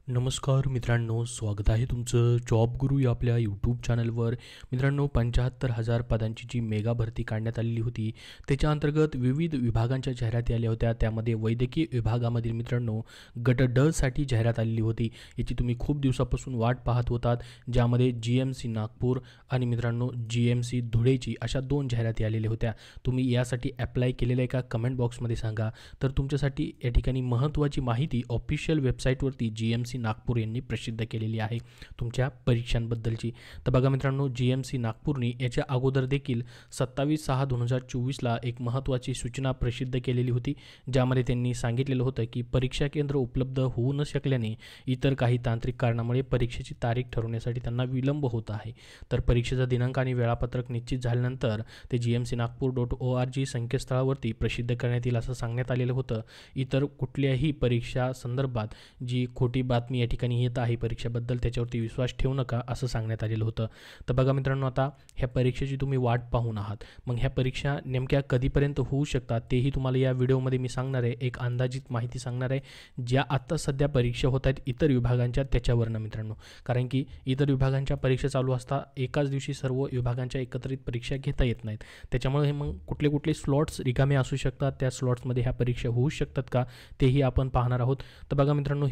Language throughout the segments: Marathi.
नमस्कार मित्रांनो, स्वागत आहे तुमचं जॉब गुरु या आपल्या यूट्यूब चॅनलवर. मित्रांनो, 75,000 पदांची जी मेगा भरती काढण्यात आलेली होती, त्याच्या अंतर्गत विविध विभागांच्या जाहिराती आल्या होत्या. त्यामध्ये वैद्यकीय विभागामधील मित्रांनो गट ड साठी जाहिरात आलेली होती. याची तुम्ही खूप दिवसापासून वाट पाहत होतात, ज्यामध्ये GMC नागपूर आणि मित्रांनो GMC धुळेची अशा 2 जाहिराती आलेल्या होत्या. तुम्ही यासाठी ॲप्लाय केलेलं आहे का? कमेंट बॉक्समध्ये सांगा. तर तुमच्यासाठी या ठिकाणी महत्त्वाची माहिती ऑफिशियल वेबसाईटवरती GMC नागपूर यांनी प्रसिद्ध केलेली आहे तुमच्या परीक्षांबद्दलची. तर बघा मित्रांनो, GMC नागपूरनी याच्या अगोदर देखील 27/6/2024ला एक महत्त्वाची सूचना प्रसिद्ध केलेली होती, ज्यामध्ये त्यांनी सांगितलेलं होतं की परीक्षा केंद्र उपलब्ध होऊ न शकल्याने इतर काही तांत्रिक कारणामुळे परीक्षेची तारीख ठरवण्यासाठी त्यांना विलंब होत आहे. तर परीक्षेचा दिनांक आणि वेळापत्रक निश्चित झाल्यानंतर ते GMCnagpur.org संकेतस्थळावरती प्रसिद्ध करण्यात येईल असं सांगण्यात आलेलं होतं. इतर कुठल्याही परीक्षा संदर्भात जी खोटी बातमी या ठिकाणी येत आहे परीक्षेबद्दल, त्याच्यावरती विश्वास ठेवू नका असं सांगण्यात आलेलं होतं. तर बघा मित्रांनो, आता ह्या परीक्षेची तुम्ही वाट पाहून आहात. मग ह्या परीक्षा नेमक्या कधीपर्यंत होऊ शकतात तेही तुम्हाला या व्हिडिओमध्ये मी सांगणार आहे. एक अंदाजित माहिती सांगणार आहे, ज्या आत्ता सध्या परीक्षा होत आहेत इतर विभागांच्या त्याच्यावरनं मित्रांनो. कारण की इतर विभागांच्या परीक्षा चालू असता एकाच दिवशी सर्व विभागांच्या एकत्रित परीक्षा घेता येत नाहीत. त्याच्यामुळे हे मग कुठले कुठले स्लॉट्स रिकामे असू शकतात, त्या स्लॉट्समध्ये ह्या परीक्षा होऊ शकतात का तेही आपण पाहणार आहोत. तर बघा मित्रांनो,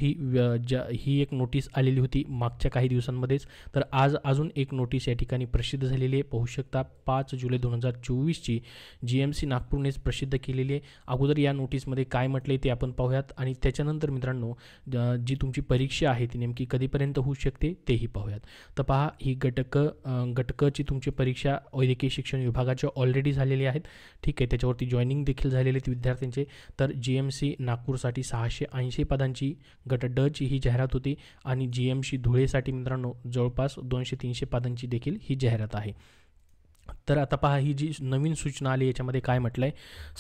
ही एक नोटीस आलेली होती मागच्या काही दिवसांमध्येच. तर आज अजून एक नोटीस या ठिकाणी प्रसिद्ध झालेली आहे. पाहू शकता 5 जुलै 2024ची GMC नागपूरनेच प्रसिद्ध केलेली आहे. अगोदर या नोटीसमध्ये काय म्हटले ते आपण पाहूयात आणि त्याच्यानंतर मित्रांनो जी तुमची परीक्षा आहे ती नेमकी कधीपर्यंत होऊ शकते तेही पाहूयात. तर पहा, ही गटकची तुमची परीक्षा वैद्यकीय शिक्षण विभागाच्या ऑलरेडी झालेली आहेत. ठीक आहे, त्याच्यावरती जॉईनिंग देखील झालेले आहेत विद्यार्थ्यांचे. तर GMC नागपूरसाठी 680 पदांची गट ड ची ही जाहिरात होती आणि GMC धुळेसाठी मित्रांनो जवळपास 200-300 पदांची देखील ही जाहिरात आहे. तर आता पहा, ही जी नवीन सूचना आली याच्यामध्ये काय म्हटलं आहे,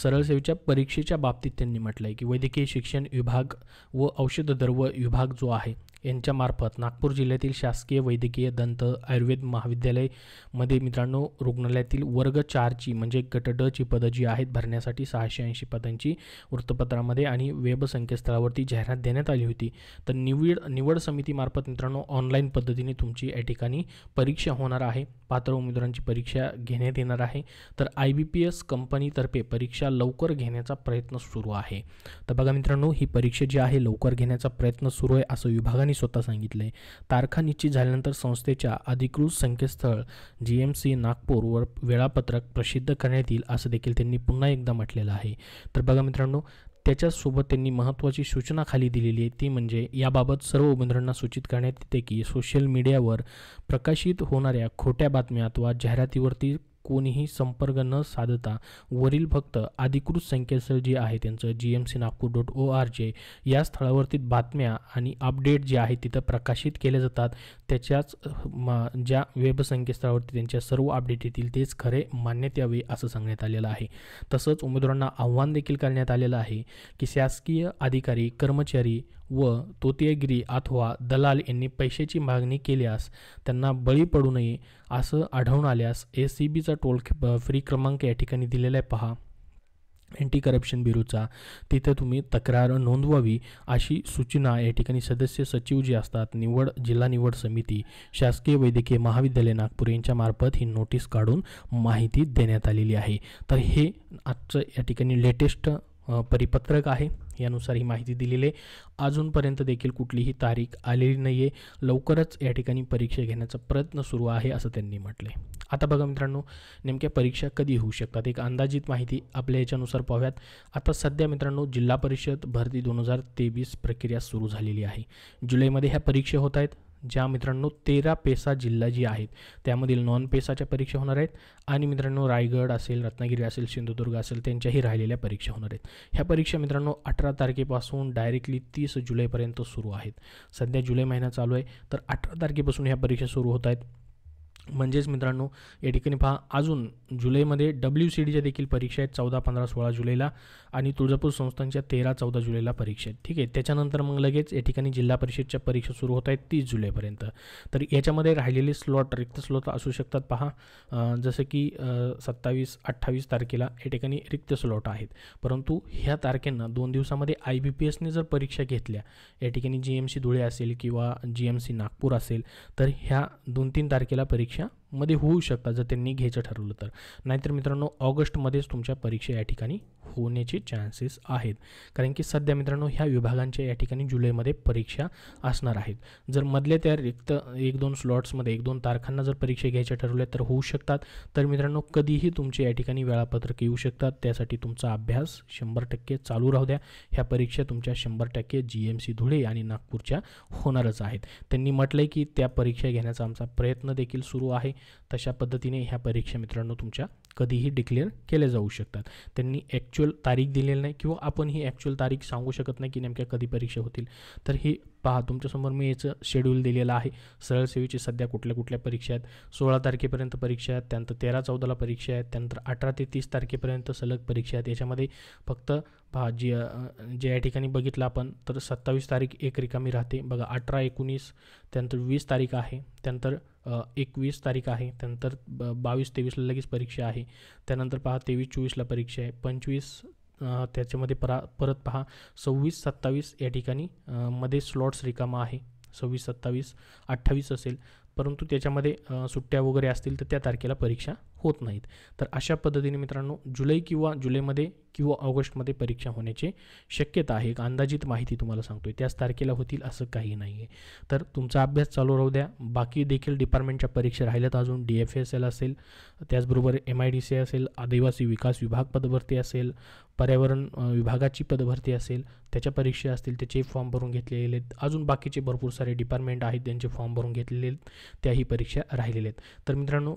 सरळ सेवेच्या परीक्षेच्या बाबतीत त्यांनी म्हटलं आहे की वैद्यकीय शिक्षण विभाग व औषध द्रव्य विभाग जो आहे यांच्यामार्फत नागपूर जिल्ह्यातील शासकीय वैद्यकीय दंत आयुर्वेद महाविद्यालयमध्ये मित्रांनो रुग्णालयातील वर्ग 4ची म्हणजे गट ड ची पदं जी आहेत भरण्यासाठी 680 पदांची वृत्तपत्रामध्ये आणि वेब संकेतस्थळावरती जाहिरात देण्यात आली होती. तर निवड समितीमार्फत मित्रांनो ऑनलाईन पद्धतीने तुमची या ठिकाणी परीक्षा होणार आहे. पात्र उमेदवारांची परीक्षा घेण्यात येणार आहे. तर IBPS कंपनीतर्फे परीक्षा लवकर घेण्याचा प्रयत्न सुरू आहे. तर बघा मित्रांनो, ही परीक्षा जी आहे लवकर घेण्याचा प्रयत्न सुरू आहे असं विभागाने स्वतः सांगितलंय. तारखा निश्चित झाल्यानंतर संस्थेच्या अधिकृत संकेतस्थळ GMC नागपूरवर वेळापत्रक प्रसिद्ध करण्यात येईल असं देखील त्यांनी पुन्हा एकदा म्हटलेलं आहे. तर बघा मित्रांनो, त्याच्यासोबत त्यांनी महत्त्वाची सूचना खाली दिलेली आहे, ती म्हणजे याबाबत सर्व उमेदवारांना सूचित करण्यात येते की सोशल मीडियावर प्रकाशित होणाऱ्या खोट्या बातम्या अथवा जाहिरातीवरती कोणीही संपर्क न साधता वरील फक्त अधिकृत संकेतस्थळ जे आहे त्यांचं GMCnagpur.org या स्थळावरती बातम्या आणि अपडेट जे आहे तिथं प्रकाशित केले जातात. त्याच्याच ज्या वेब संकेतस्थळावरती त्यांच्या सर्व अपडेट येतील तेच खरे मानण्यात यावे असं सांगण्यात आलेलं आहे. तसंच उमेदवारांना आव्हान देखील करण्यात आलेलं आहे की शासकीय अधिकारी, कर्मचारी व तोतियागिरी अथवा दलाल यांनी पैशाची मागणी केल्यास त्यांना बळी पडू नये असं आढळून आल्यास ACBचा टोल फ्री क्रमांक या ठिकाणी दिलेला आहे पहा, अँटी करप्शन ब्युरोचा, तिथं तुम्ही तक्रार नोंदवावी अशी सूचना या ठिकाणी सदस्य सचिव जे असतात जिल्हा निवड समिती शासकीय वैद्यकीय महाविद्यालय नागपूर यांच्यामार्फत ही नोटीस काढून माहिती देण्यात आलेली आहे. तर हे आजचं या ठिकाणी लेटेस्ट परिपत्रक आहे, यानुसार ही माहिती दिलेली आहे. अजूनपर्यंत देखील कुठलीही तारीख आलेली नाही आहे. लवकरच या ठिकाणी परीक्षा घेण्याचा प्रयत्न सुरू आहे असं त्यांनी म्हटलं आहे. आता बघा मित्रांनो, नेमक्या परीक्षा कधी होऊ शकतात एक अंदाजित माहिती आपल्या याच्यानुसार पाहूयात. आता सध्या मित्रांनो जिल्हा परिषद भरती 2023 प्रक्रिया सुरू झालेली आहे. जुलैमध्ये ह्या परीक्षा होत आहेत, ज्या मित्रांनो 13 पेसा जिल्हा जी आहेत त्यामधील नॉन पेसाच्या परीक्षा होणार आहेत आणि मित्रांनो रायगड असेल, रत्नागिरी असेल, सिंधुदुर्ग असेल त्यांच्याही राहिलेल्या परीक्षा होणार आहेत. ह्या परीक्षा मित्रांनो 18 तारखेपासून डायरेक्टली 30 जुलैपर्यंत सुरू आहेत. सध्या जुलै महिना चालू आहे, तर 18 तारखेपासून ह्या परीक्षा सुरू होत आहेत म्हणजेच मित्रांनो या ठिकाणी पहा अजून जुलैमध्ये WCDच्या देखील परीक्षा आहेत 14, 15, 16 जुलैला आणि तुळजापूर संस्थांच्या 13, 14 जुलैला परीक्षा आहेत. ठीक आहे, त्याच्यानंतर मग लगेच या ठिकाणी जिल्हा परिषदच्या परीक्षा सुरू होत आहेत 30 जुलैपर्यंत. तर याच्यामध्ये राहिलेले स्लॉट रिक्त स्लॉट असू शकतात पहा, जसं की 27, 28 तारखेला या ठिकाणी रिक्त स्लॉट आहेत. परंतु ह्या तारखेंना 2 दिवसामध्ये IBPSने जर परीक्षा घेतल्या या ठिकाणी GMC धुळे असेल किंवा GMC नागपूर असेल तर ह्या 2-3 तारखेला परीक्षा मध्ये होऊ शकतात जर त्यांनी घ्यायचं ठरवलं तर. नाहीतर मित्रांनो ऑगस्टमध्येच तुमच्या परीक्षा या ठिकाणी होण्याचे चान्सेस आहेत, कारण की सध्या मित्रांनो ह्या विभागांच्या या ठिकाणी जुलैमध्ये परीक्षा असणार आहेत. जर मधल्या त्या रिक्त 1-2 स्लॉट्समध्ये 1-2 तारखांना जर परीक्षा घ्यायच्या ठरवल्या तर होऊ शकतात. तर मित्रांनो कधीही तुमचे या ठिकाणी वेळापत्रक येऊ शकतात. त्यासाठी तुमचा अभ्यास 100% चालू राहू द्या. ह्या परीक्षा तुमच्या 100% GMC धुळे आणि नागपूरच्या होणारच आहेत. त्यांनी म्हटलंय की त्या परीक्षा घेण्याचा आमचा प्रयत्न देखील सुरू आहे. तशा पद्धतीने ह्या परीक्षा मित्रांनो तुमच्या कधीही डिक्लेअर केल्या जाऊ शकतात. त्यांनी ॲक्च्युअल तारीख दिलेली नाही किंवा आपण ही ॲक्च्युअल तारीख सांगू शकत नाही की नेमक्या कधी परीक्षा होतील. तर ही पहा तुमच्यासमोर मी याचं शेड्यूल दिलेलं आहे. सरळ सेवेची सध्या कुठल्या कुठल्या परीक्षा आहेत. 16 तारखेपर्यंत परीक्षा आहेत, त्यानंतर 13-14ला परीक्षा आहेत, त्यानंतर 18 ते 30 तारखेपर्यंत सलग परीक्षा आहेत. याच्यामध्ये फक्त पहा जे या ठिकाणी बघितलं आपण तर 27 तारीख एक रिकामी राहते बघा. 18, 19 त्यानंतर 20 तारीख आहे, त्यानंतर 21 तारीख आहे, त्यानंतर 22-23ला लगेच परीक्षा आहे. त्यानंतर पहा 23-24ला परीक्षा आहे. 25 त्याच्यामध्ये परत पहा 26-27 या ठिकाणी मध्ये स्लॉट्स रिकामा आहे. 26-27, 28 असेल, परंतु त्याच्यामध्ये सुट्ट्या वगैरे असतील तर त्या तारखेला परीक्षा होत नाहीत. तर अशा पद्धतीने मित्रांनो जुलैमध्ये किंवा ऑगस्टमध्ये परीक्षा होण्याची शक्यता आहे. एक अंदाजित माहिती तुम्हाला सांगतोय. त्याच तारखेला होतील असं काही नाही आहे. तर तुमचा अभ्यास चालू राहू द्या. बाकी देखील डिपार्टमेंटच्या परीक्षा राहिल्यात अजून. DFSL असेल, त्याचबरोबर MIDC असेल, आदिवासी विकास विभाग पदभरती असेल, पर्यावरण विभागाची पदभरती असेल, त्याच्या परीक्षा असतील त्याचे फॉर्म भरून घेतलेले आहेत. अजून बाकीचे भरपूर सारे डिपार्टमेंट आहेत त्यांचे फॉर्म भरून घेतलेले आहेत, त्याही परीक्षा राहिलेल्या आहेत. तर मित्रांनो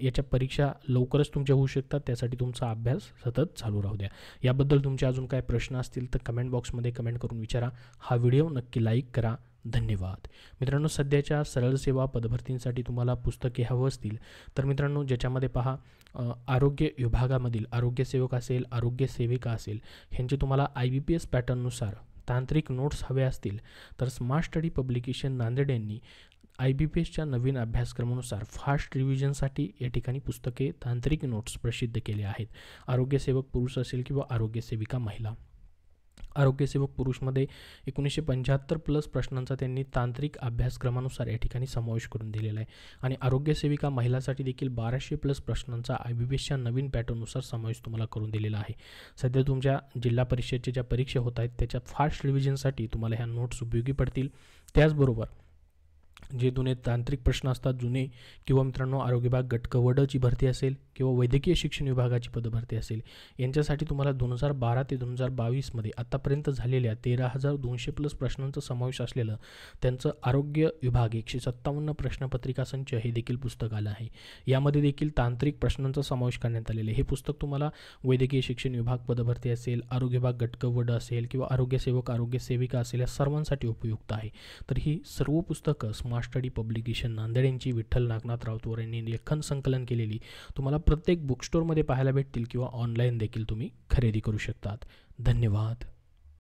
याच्या परीक्षा लवकरच तुमच्या होऊ शकतात. त्यासाठी तुमचा अभ्यास सतत चालू राहू द्या. याबद्दल तुमचे अजून काय प्रश्न असतील तर कमेंट बॉक्समध्ये कमेंट करून विचारा. हा व्हिडिओ नक्की लाईक करा. धन्यवाद. मित्रांनो सध्याच्या सरळ सेवा पदभरतींसाठी तुम्हाला पुस्तके हवं असतील तर मित्रांनो ज्याच्यामध्ये पहा आरोग्य विभागामधील आरोग्यसेवक असेल, आरोग्य सेविका असेल, ह्यांचे तुम्हाला IBPS पॅटर्ननुसार तांत्रिक नोट्स हवे असतील तर स्मार्ट स्टडी पब्लिकेशन नांदेड यांनी IBPSच्या नवीन अभ्यासक्रमानुसार फास्ट रिव्हिजनसाठी या ठिकाणी पुस्तके तांत्रिक नोट्स प्रसिद्ध केले आहेत. आरोग्यसेवक पुरुष असेल किंवा आरोग्यसेविका महिला. आरोग्यसेवक पुरुषमध्ये 1975+ प्रश्नांचा त्यांनी तांत्रिक अभ्यासक्रमानुसार या ठिकाणी समावेश करून दिलेला आहे आणि आरोग्यसेविका महिलासाठी देखील 1200+ प्रश्नांचा IBPSच्या नवीन पॅटर्ननुसार समावेश तुम्हाला करून दिलेला आहे. सध्या तुमच्या जिल्हा परिषदेच्या ज्या परीक्षा होत आहेत त्याच्या फास्ट रिव्हिजनसाठी तुम्हाला ह्या नोट्स उपयोगी पडतील. त्याचबरोबर जे जुने तांत्रिक प्रश्न असतात जुने किंवा मित्रांनो आरोग्य विभाग गट क वडची भरती असेल किंवा वैद्यकीय शिक्षण विभागाची पदभरती असेल यांच्यासाठी तुम्हाला 2012 ते 2022मध्ये आतापर्यंत झालेल्या 13,200+ प्रश्नांचा समावेश असलेलं त्यांचं आरोग्य विभाग 157 प्रश्नपत्रिका संच हे देखील पुस्तक आलं आहे. यामध्ये देखील तांत्रिक प्रश्नांचा समावेश करण्यात आलेला आहे. हे पुस्तक तुम्हाला वैद्यकीय शिक्षण विभाग पदभरती असेल, आरोग्य विभाग गट क वड असेल किंवा आरोग्यसेवक आरोग्यसेविका असेल या सर्वांसाठी उपयुक्त आहे. तर ही सर्व पुस्तकं स्मार्ट स्टडी पब्लिकेशन नांदेड यांची विठ्ठल नागनाथ राऊतवर यांनी लेखन संकलन केलेली तुम्हाला प्रत्येक बुक स्टोअरमध्ये पाहायला भेटतील किंवा ऑनलाईन देखील तुम्ही खरेदी करू शकतात. धन्यवाद.